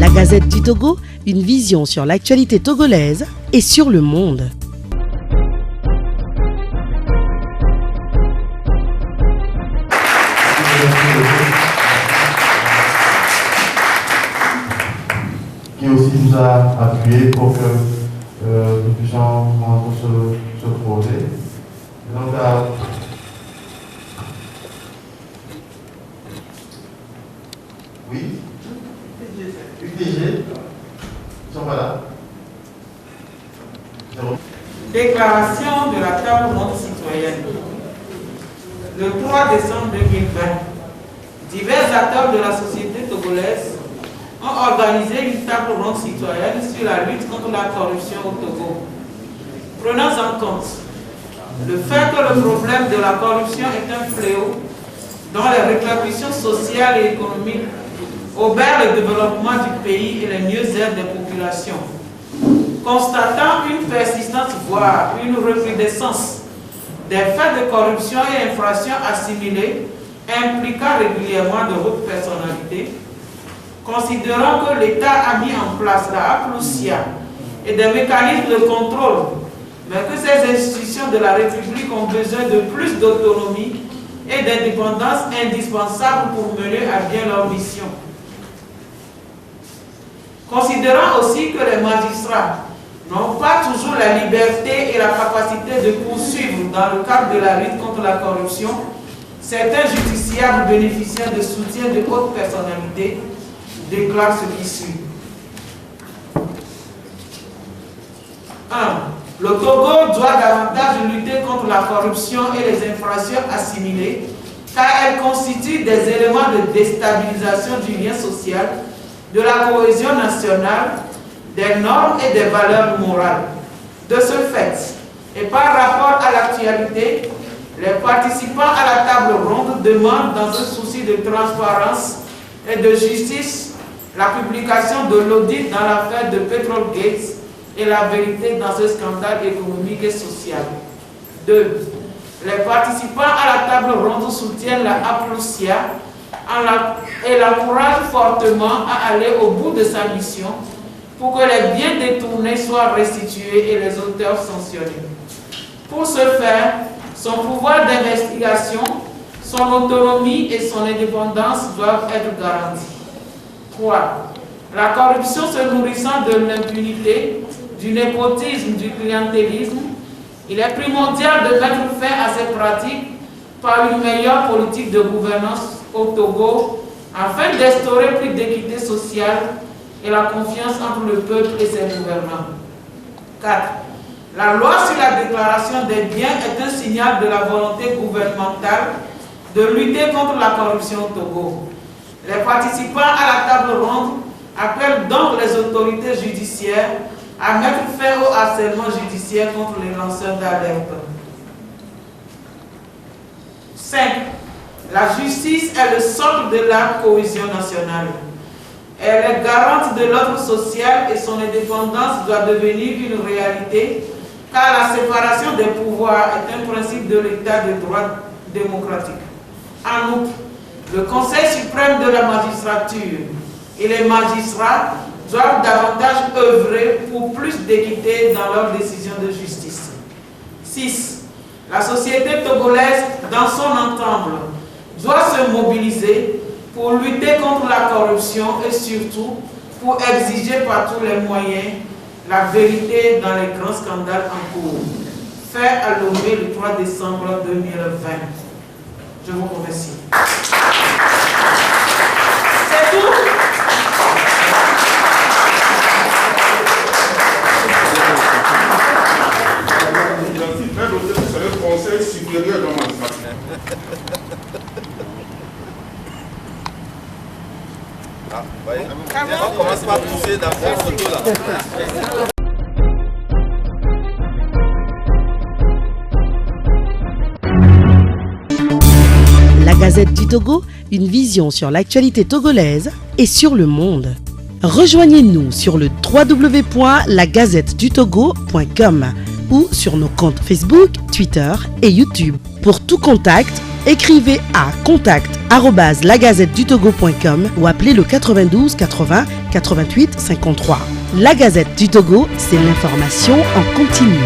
La Gazette du Togo, une vision sur l'actualité togolaise et sur le monde. Qui aussi nous a appuyé pour que nous puissions rendre ce projet. Donc, oui, UTG, ils sont là. Déclaration de la table ronde citoyenne. Le 3 décembre 2020, divers acteurs de la société togolaise ont organisé une table ronde citoyenne sur la lutte contre la corruption au Togo. Prenons en compte le fait que le problème de la corruption est un fléau dont les répercussions sociales et économiques obèrent le développement du pays et le mieux-être des populations. Constatant une persistance, voire une recrudescence des faits de corruption et infractions assimilées impliquant régulièrement de hautes personnalités, considérant que l'État a mis en place la APLUSIA et des mécanismes de contrôle, mais que ces institutions de la République ont besoin de plus d'autonomie et d'indépendance indispensables pour mener à bien leur mission. Considérant aussi que les magistrats n'ont pas toujours la liberté et la capacité de poursuivre dans le cadre de la lutte contre la corruption, certains justiciables bénéficiant de soutien de hautes personnalités déclarent ce qui suit. 1. Le Togo doit davantage lutter contre la corruption et les infractions assimilées, car elles constituent des éléments de déstabilisation du lien social, de la cohésion nationale, des normes et des valeurs morales. De ce fait, et par rapport à l'actualité, les participants à la table ronde demandent, dans un souci de transparence et de justice, la publication de l'audit dans l'affaire de Petrolgate et la vérité dans ce scandale économique et social. 2. Les participants à la table ronde soutiennent la APLUSIA et l'encouragent fortement à aller au bout de sa mission pour que les biens détournés soient restitués et les auteurs sanctionnés. Pour ce faire, son pouvoir d'investigation, son autonomie et son indépendance doivent être garantis. 3. La corruption se nourrissant de l'impunité, du népotisme, du clientélisme, il est primordial de mettre fin à ces pratiques par une meilleure politique de gouvernance au Togo afin d'instaurer plus d'équité sociale et la confiance entre le peuple et ses gouvernants. 4. La loi sur la déclaration des biens est un signal de la volonté gouvernementale de lutter contre la corruption au Togo. Les participants à la table ronde appellent donc les autorités judiciaires à mettre fin au harcèlement judiciaire contre les lanceurs d'alerte. 5. La justice est le socle de la cohésion nationale. Elle est garante de l'ordre social et son indépendance doit devenir une réalité car la séparation des pouvoirs est un principe de l'état de droit démocratique. En outre, le Conseil suprême de la magistrature et les magistrats doivent davantage œuvrer pour plus d'équité dans leurs décisions de justice. 6. La société togolaise, dans son ensemble, doit se mobiliser pour lutter contre la corruption et surtout pour exiger par tous les moyens la vérité dans les grands scandales en cours. Fait à Lomé le 3 décembre 2020. Je vous remercie. C'est tout. C'est le Conseil supérieur de la magistrature. On commence par pousser dans cette photo là. La Gazette du Togo, une vision sur l'actualité togolaise et sur le monde. Rejoignez-nous sur le www.lagazettedutogo.com ou sur nos comptes Facebook, Twitter et YouTube. Pour tout contact, écrivez à contact@ @lagazettedutogo.com ou appelez le 92 80 88 53. La Gazette du Togo, c'est l'information en continu.